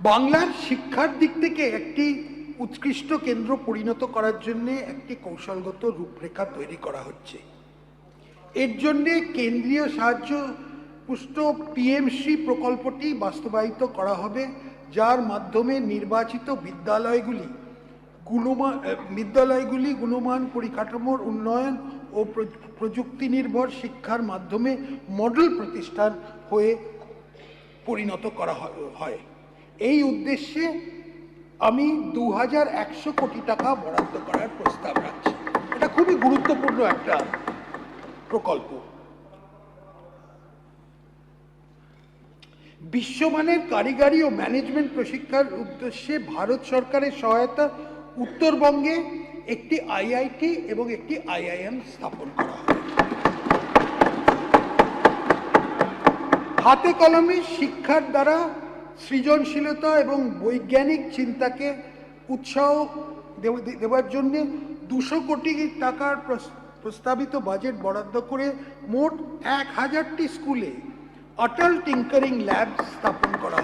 বাংলার শিক্ষার দিক থেকে একটি উৎকৃষ্ট কেন্দ্র পরিণত করার জন্য একটি কৌশলগত রূপরেখা তৈরি করা হচ্ছে। এর জন্য কেন্দ্রীয় সাহায্য পুষ্ট পিএমসি প্রকল্পটি বাস্তবায়িত করা হবে, যার মাধ্যমে নির্বাচিত বিদ্যালয়গুলি গুণমান পরিকাঠামোর উন্নয়ন ও প্রযুক্তি নির্ভর শিক্ষার মাধ্যমে মডেল প্রতিষ্ঠান হয়ে পরিণত করা হয়। এই উদ্দেশ্যে আমি 2100 কোটি টাকা বরাদ্দ করার প্রস্তাব রাখছি। এটা খুবই গুরুত্বপূর্ণ একটা প্রকল্প। বিশ্বমানের কারিগরি ও ম্যানেজমেন্ট প্রশিক্ষার উদ্দেশ্যে ভারত সরকারের সহায়তা উত্তরবঙ্গে একটি আইআইটি এবং একটি আইআইএম স্থাপন করা হবে। হাতে কলমে শিক্ষার দ্বারা সৃজনশীলতা এবং বৈজ্ঞানিক চিন্তাকে উৎসাহ দেওয়ার জন্য 200 কোটি টাকার প্রস্তাবিত বাজেট বরাদ্দ করে মোট 1000টি স্কুলে অটল টিঙ্কারিং ল্যাব স্থাপন করা